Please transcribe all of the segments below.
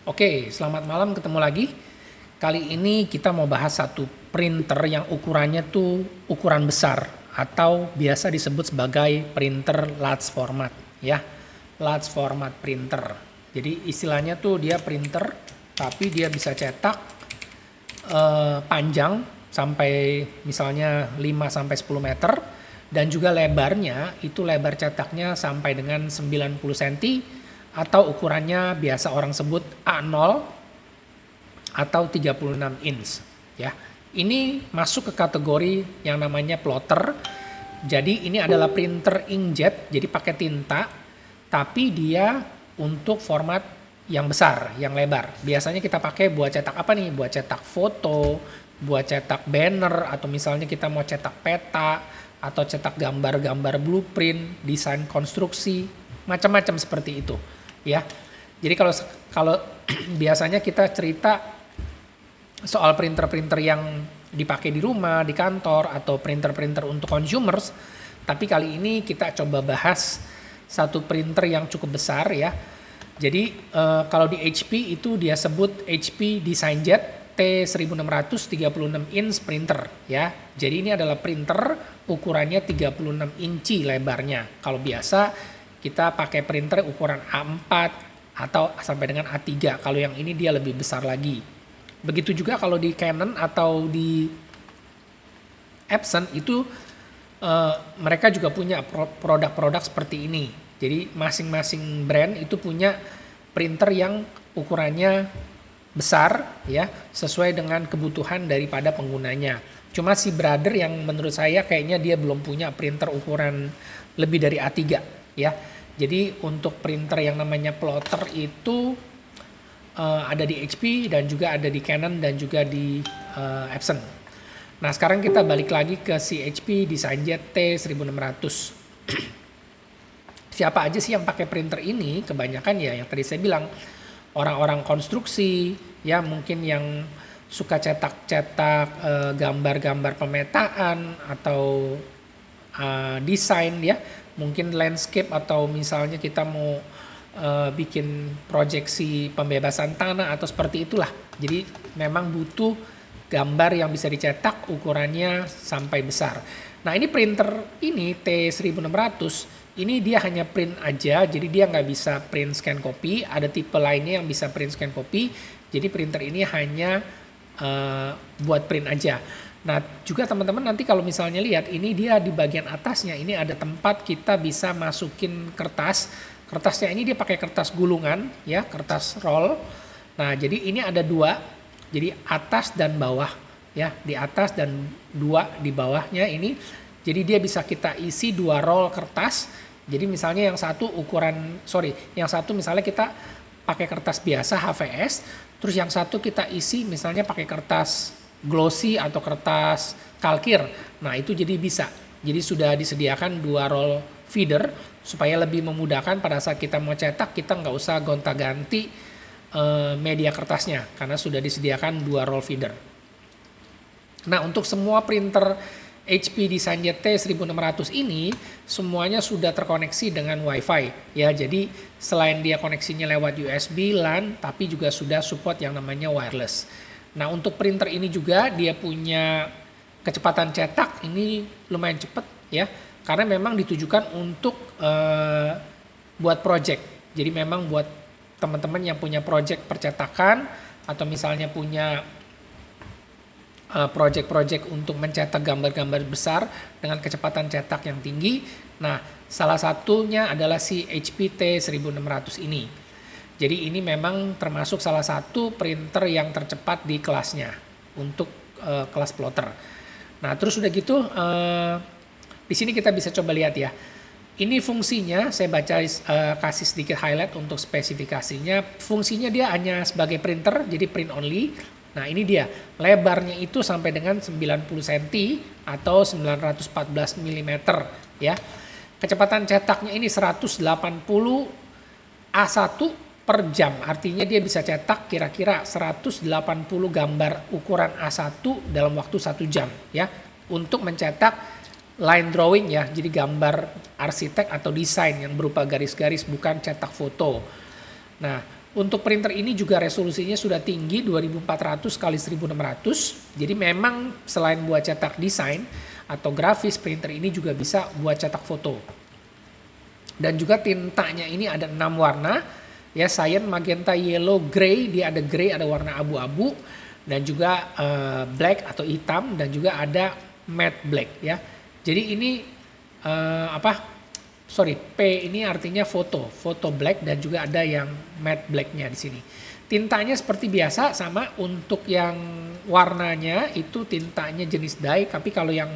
Oke, selamat malam, ketemu lagi. Kali ini kita mau bahas satu printer yang ukurannya tuh ukuran besar atau biasa disebut sebagai printer large format ya. Large format printer. Jadi istilahnya tuh dia printer tapi dia bisa cetak panjang sampai misalnya 5 sampai 10 meter dan juga lebarnya itu lebar cetaknya sampai dengan 90 cm atau ukurannya biasa orang sebut A0 atau 36 inch ya. Ini masuk ke kategori yang namanya plotter. Jadi ini adalah printer inkjet, jadi pakai tinta tapi dia untuk format yang besar, yang lebar. Biasanya kita pakai buat cetak apa nih? Buat cetak foto, buat cetak banner atau misalnya kita mau cetak peta atau cetak gambar-gambar blueprint, desain konstruksi, macam-macam seperti itu ya. Jadi kalau biasanya kita cerita soal printer-printer yang dipakai di rumah, di kantor atau printer-printer untuk consumers, tapi kali ini kita coba bahas satu printer yang cukup besar ya. Jadi kalau di HP itu dia sebut HP DesignJet T1600 36 inch printer ya. Jadi ini adalah printer ukurannya 36 inci lebarnya. Kalau biasa kita pakai printer ukuran A4 atau sampai dengan A3. Kalau yang ini dia lebih besar lagi. Begitu juga kalau di Canon atau di Epson itu mereka juga punya produk-produk seperti ini. Jadi masing-masing brand itu punya printer yang ukurannya besar ya, sesuai dengan kebutuhan daripada penggunanya. Cuma si Brother yang menurut saya kayaknya dia belum punya printer ukuran lebih dari A3 ya. Jadi untuk printer yang namanya plotter itu ada di HP dan juga ada di Canon dan juga di Epson. Nah sekarang kita balik lagi ke si HP DesignJet T1600. Siapa aja sih yang pakai printer ini? Kebanyakan ya yang tadi saya bilang orang-orang konstruksi ya, mungkin yang suka cetak-cetak gambar-gambar pemetaan atau desain ya, mungkin landscape atau misalnya kita mau bikin proyeksi pembebasan tanah atau seperti itulah. Jadi memang butuh gambar yang bisa dicetak ukurannya sampai besar. Nah ini printer ini T1600 ini dia hanya print aja, jadi dia nggak bisa print scan copy. Ada tipe lainnya yang bisa print scan copy. Jadi printer ini hanya buat print aja. Nah juga teman-teman nanti kalau misalnya lihat ini dia di bagian atasnya ini ada tempat kita bisa masukin kertas. Kertasnya ini dia pakai kertas gulungan ya, kertas roll. Nah jadi ini ada dua, jadi atas dan bawah ya, di atas dan dua di bawahnya ini. Jadi dia bisa kita isi dua roll kertas. Jadi misalnya yang satu misalnya kita pakai kertas biasa HVS, terus yang satu kita isi misalnya pakai kertas glossy atau kertas kalkir. Nah itu jadi bisa. Jadi sudah disediakan dua roll feeder supaya lebih memudahkan pada saat kita mau cetak, kita nggak usah gonta-ganti media kertasnya karena sudah disediakan dua roll feeder. Nah untuk semua printer HP DesignJet T1600 ini semuanya sudah terkoneksi dengan WiFi ya. Jadi selain dia koneksinya lewat USB LAN tapi juga sudah support yang namanya wireless. Nah untuk printer ini juga dia punya kecepatan cetak ini lumayan cepat ya, karena memang ditujukan untuk buat project. Jadi memang buat teman-teman yang punya project percetakan atau misalnya punya project-project untuk mencetak gambar-gambar besar dengan kecepatan cetak yang tinggi. Nah, salah satunya adalah si HP T1600 ini. Jadi ini memang termasuk salah satu printer yang tercepat di kelasnya untuk kelas plotter. Nah, terus udah gitu di sini kita bisa coba lihat ya. Ini fungsinya, saya baca kasih sedikit highlight untuk spesifikasinya. Fungsinya dia hanya sebagai printer, jadi print only. Nah ini dia, lebarnya itu sampai dengan 90 cm atau 914 mm ya. Kecepatan cetaknya ini 180 A1 per jam. Artinya dia bisa cetak kira-kira 180 gambar ukuran A1 dalam waktu 1 jam ya. Untuk mencetak line drawing ya, jadi gambar arsitek atau desain yang berupa garis-garis, bukan cetak foto. Nah Untuk printer ini juga resolusinya sudah tinggi 2400 kali 1600. Jadi memang selain buat cetak desain atau grafis, printer ini juga bisa buat cetak foto. Dan juga tintanya ini ada 6 warna, ya, cyan, magenta, yellow, grey. Dia ada grey, ada warna abu-abu, dan juga black atau hitam, dan juga ada matte black, ya. Jadi ini P ini artinya foto black, dan juga ada yang matte blacknya di sini. Tintanya seperti biasa sama. Untuk yang warnanya itu tintanya jenis dye, tapi kalau yang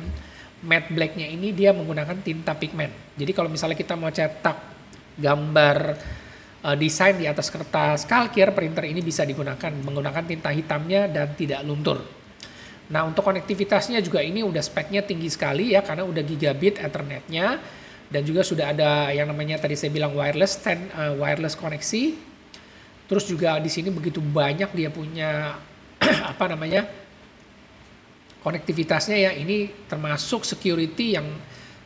matte blacknya ini dia menggunakan tinta pigmen. Jadi kalau misalnya kita mau cetak gambar desain di atas kertas kalkir, printer ini bisa digunakan menggunakan tinta hitamnya dan tidak luntur. Nah, untuk konektivitasnya juga ini udah speknya tinggi sekali, ya, karena udah gigabit Ethernetnya. Dan juga sudah ada yang namanya tadi saya bilang wireless koneksi. Terus juga di sini begitu banyak dia punya konektivitasnya, ya. Ini termasuk security yang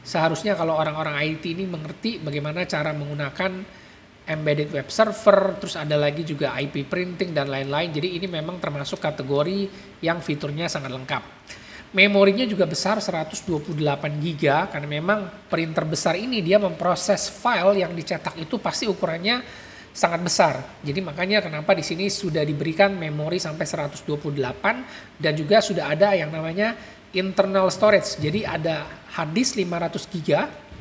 seharusnya kalau orang-orang IT ini mengerti bagaimana cara menggunakan embedded web server, terus ada lagi juga IP printing dan lain-lain. Jadi ini memang termasuk kategori yang fiturnya sangat lengkap. Memorinya juga besar 128 GB, karena memang printer besar ini dia memproses file yang dicetak itu pasti ukurannya sangat besar. Jadi makanya kenapa di sini sudah diberikan memori sampai 128, dan juga sudah ada yang namanya internal storage. Jadi ada hard disk 500 GB,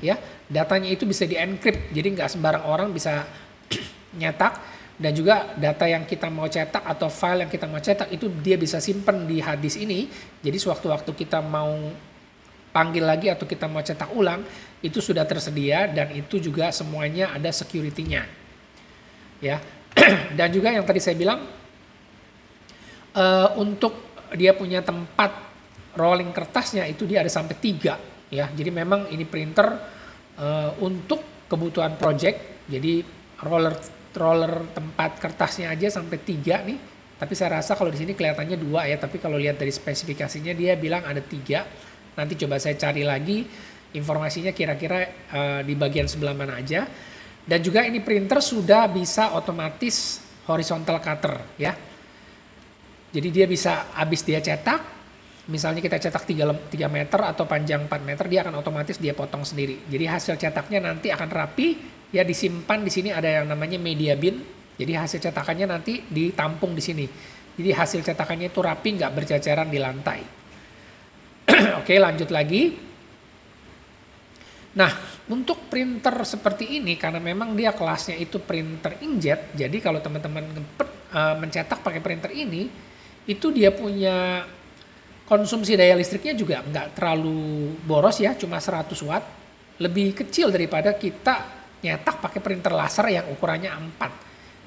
ya. Datanya itu bisa di-encrypt. Jadi nggak sembarang orang bisa nyetak. Dan juga data yang kita mau cetak atau file yang kita mau cetak itu dia bisa simpen di hard disk ini. Jadi sewaktu-waktu kita mau panggil lagi atau kita mau cetak ulang, itu sudah tersedia, dan itu juga semuanya ada security-nya, ya. Dan juga yang tadi saya bilang, untuk dia punya tempat rolling kertasnya itu dia ada sampai 3, ya. Jadi memang ini printer untuk kebutuhan project. Jadi roller tempat kertasnya aja sampai 3 nih. Tapi saya rasa kalau di sini kelihatannya 2, ya. Tapi kalau lihat dari spesifikasinya dia bilang ada 3. Nanti coba saya cari lagi informasinya kira-kira di bagian sebelah mana aja. Dan juga ini printer sudah bisa otomatis horizontal cutter, ya. Jadi dia bisa habis dia cetak, misalnya kita cetak 3 meter atau panjang 4 meter, dia akan otomatis dia potong sendiri. Jadi hasil cetaknya nanti akan rapi, ya, disimpan di sini ada yang namanya media bin. Jadi hasil cetakannya nanti ditampung di sini. Jadi hasil cetakannya itu rapi, nggak berceceran di lantai. Oke, lanjut lagi. Nah, untuk printer seperti ini karena memang dia kelasnya itu printer inkjet. Jadi kalau teman-teman mencetak pakai printer ini, itu dia punya konsumsi daya listriknya juga nggak terlalu boros, ya, cuma 100 watt. Lebih kecil daripada kita nyetak pakai printer laser yang ukurannya A4.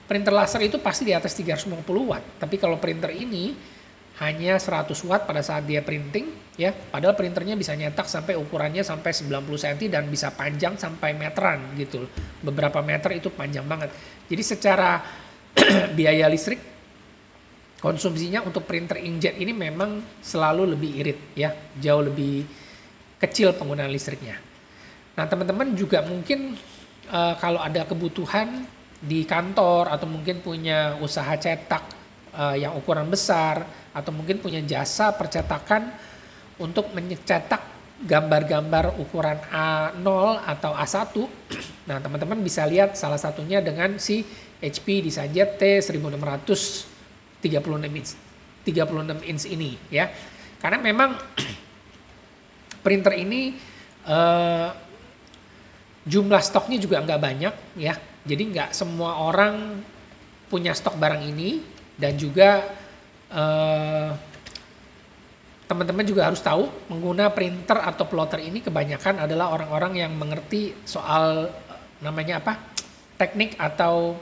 Printer laser itu pasti di atas 350 watt. Tapi kalau printer ini hanya 100 watt pada saat dia printing, ya. Padahal printernya bisa nyetak sampai ukurannya sampai 90 cm dan bisa panjang sampai meteran gitu. Beberapa meter itu panjang banget. Jadi secara biaya listrik konsumsinya untuk printer inkjet ini memang selalu lebih irit, ya. Jauh lebih kecil penggunaan listriknya. Nah, teman-teman juga mungkin kalau ada kebutuhan di kantor atau mungkin punya usaha cetak yang ukuran besar atau mungkin punya jasa percetakan untuk mencetak gambar-gambar ukuran A0 atau A1. Nah, teman-teman bisa lihat salah satunya dengan si HP DesigJet T1600 36 inch ini, ya. Karena memang printer ini jumlah stoknya juga nggak banyak, ya. Jadi nggak semua orang punya stok barang ini. Dan juga teman-teman juga harus tahu pengguna printer atau plotter ini kebanyakan adalah orang-orang yang mengerti soal namanya teknik atau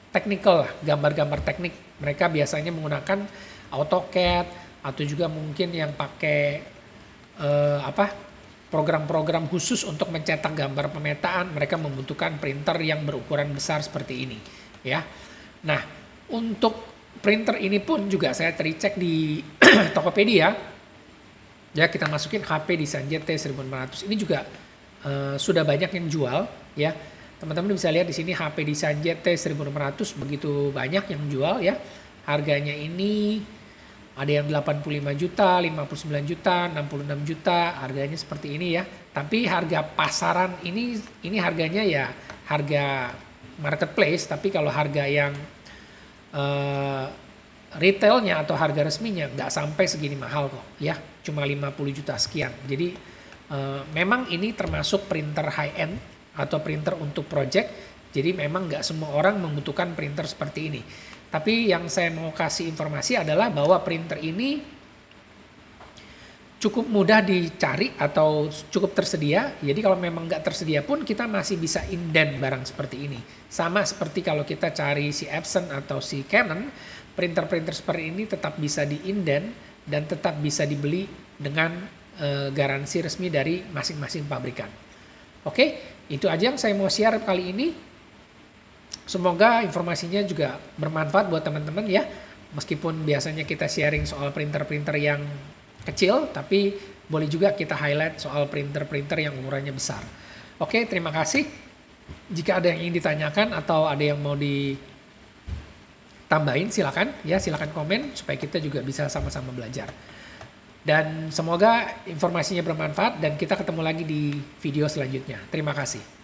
technical lah, gambar-gambar teknik. Mereka biasanya menggunakan AutoCAD atau juga mungkin yang pakai program-program khusus untuk mencetak gambar pemetaan. Mereka membutuhkan printer yang berukuran besar seperti ini, ya. Nah, untuk printer ini pun juga saya cek di Tokopedia. Ya, kita masukin HP DesigJet T1400. Ini juga sudah banyak yang jual, ya. Teman-teman bisa lihat di sini HP Design GT 1600 begitu banyak yang jual ya. Harganya ini ada yang 85 juta, 59 juta, 66 juta, harganya seperti ini ya. Tapi harga pasaran ini harganya ya harga marketplace, tapi kalau harga yang retailnya atau harga resminya nggak sampai segini mahal kok ya, cuma 50 juta sekian. Jadi memang ini termasuk printer high end atau printer untuk project, jadi memang nggak semua orang membutuhkan printer seperti ini. Tapi yang saya mau kasih informasi adalah bahwa printer ini cukup mudah dicari atau cukup tersedia. Jadi kalau memang nggak tersedia pun kita masih bisa indent barang seperti ini. Sama seperti kalau kita cari si Epson atau si Canon, printer-printer seperti ini tetap bisa di-indent dan tetap bisa dibeli dengan garansi resmi dari masing-masing pabrikan. Oke, itu aja yang saya mau share kali ini. Semoga informasinya juga bermanfaat buat teman-teman ya. Meskipun biasanya kita sharing soal printer-printer yang kecil, tapi boleh juga kita highlight soal printer-printer yang ukurannya besar. Oke, terima kasih. Jika ada yang ingin ditanyakan atau ada yang mau ditambahin, silakan komen supaya kita juga bisa sama-sama belajar. Dan semoga informasinya bermanfaat dan kita ketemu lagi di video selanjutnya. Terima kasih.